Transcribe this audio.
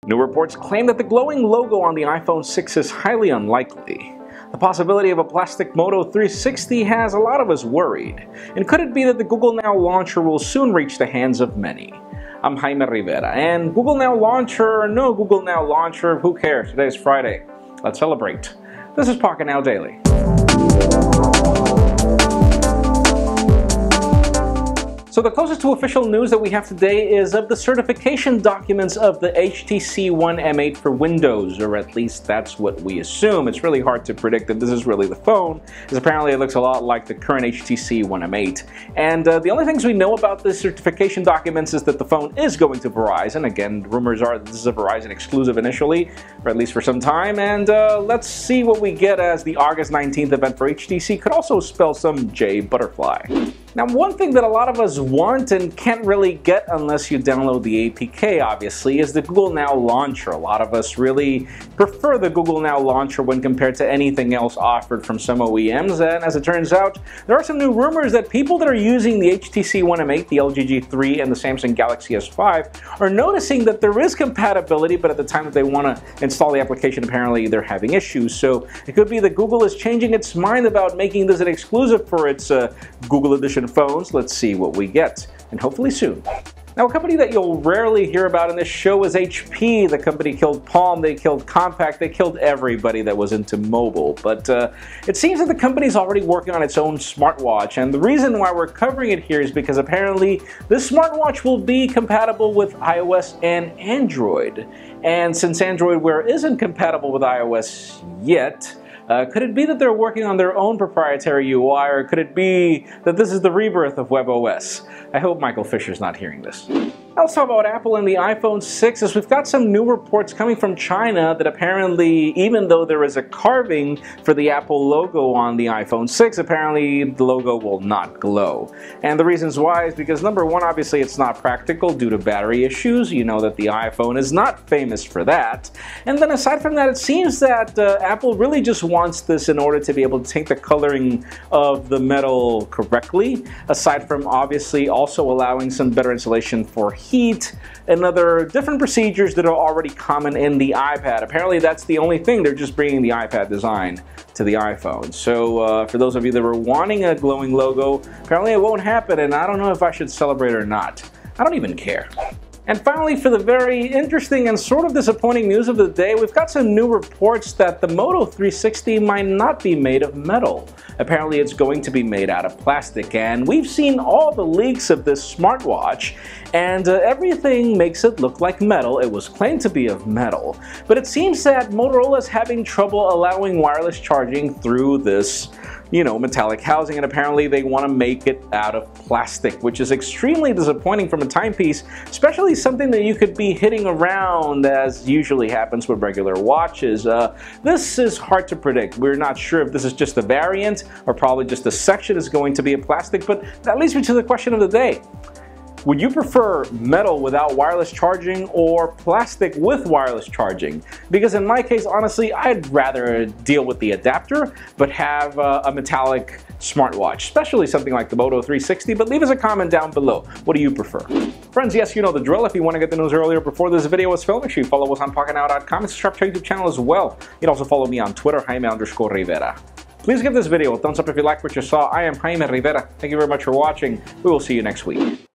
New reports claim that the glowing logo on the iPhone 6 is highly unlikely. The possibility of a plastic Moto 360 has a lot of us worried. And could it be that the Google Now Launcher will soon reach the hands of many? I'm Jaime Rivera, and Google Now Launcher or no Google Now Launcher, who cares? Today's Friday. Let's celebrate. This is Pocketnow Daily. So the closest to official news that we have today is of the certification documents of the HTC One M8 for Windows, or at least that's what we assume. It's really hard to predict that this is really the phone, because apparently it looks a lot like the current HTC One M8. And the only things we know about the certification documents is that the phone is going to Verizon. Again, rumors are that this is a Verizon exclusive initially, or at least for some time. And let's see what we get, as the August 19th event for HTC could also spell some J butterfly. Now, one thing that a lot of us want and can't really get unless you download the APK, obviously, is the Google Now Launcher. A lot of us really prefer the Google Now Launcher when compared to anything else offered from some OEMs, and as it turns out, there are some new rumors that people that are using the HTC One M8, the LG G3, and the Samsung Galaxy S5 are noticing that there is compatibility, but at the time that they want to install the application, apparently they're having issues. So it could be that Google is changing its mind about making this an exclusive for its Google Edition phones. Let's see what we get, and hopefully soon. Now, a company that you'll rarely hear about in this show is HP. The company killed Palm, they killed Compact, they killed everybody that was into mobile. But it seems that the company's already working on its own smartwatch, and the reason why we're covering it here is because apparently this smartwatch will be compatible with iOS and Android. And since Android Wear isn't compatible with iOS yet, could it be that they're working on their own proprietary UI, or could it be that this is the rebirth of WebOS? I hope Michael Fisher's not hearing this. Now let's talk about Apple and the iPhone 6, as we've got some new reports coming from China that apparently, even though there is a carving for the Apple logo on the iPhone 6, apparently the logo will not glow. And the reasons why is because, number one, obviously it's not practical due to battery issues. You know that the iPhone is not famous for that. And then aside from that, it seems that Apple really just wants this in order to be able to take the coloring of the metal correctly, aside from obviously also allowing some better insulation for heat and other different procedures that are already common in the iPad. Apparently that's the only thing. They're just bringing the iPad design to the iPhone. So for those of you that were wanting a glowing logo, apparently it won't happen, and I don't know if I should celebrate or not. I don't even care. And finally, for the very interesting and sort of disappointing news of the day, we've got some new reports that the Moto 360 might not be made of metal. Apparently it's going to be made out of plastic, and we've seen all the leaks of this smartwatch, and everything makes it look like metal. It was claimed to be of metal, but it seems that Motorola is having trouble allowing wireless charging through this metallic housing, and apparently they want to make it out of plastic, which is extremely disappointing from a timepiece, especially something that you could be hitting around, as usually happens with regular watches. This is hard to predict. We're not sure if this is just a variant or probably just a section is going to be a plastic, but that leads me to the question of the day. Would you prefer metal without wireless charging or plastic with wireless charging? Because in my case, honestly, I'd rather deal with the adapter, but have a metallic smartwatch, especially something like the Moto 360, but leave us a comment down below. What do you prefer? Friends, yes, you know the drill. If you want to get the news earlier before this video was filmed, make sure you follow us on Pocketnow.com and subscribe to our YouTube channel as well. You can also follow me on Twitter, Jaime_Rivera. Please give this video a thumbs up if you liked what you saw. I am Jaime Rivera. Thank you very much for watching. We will see you next week.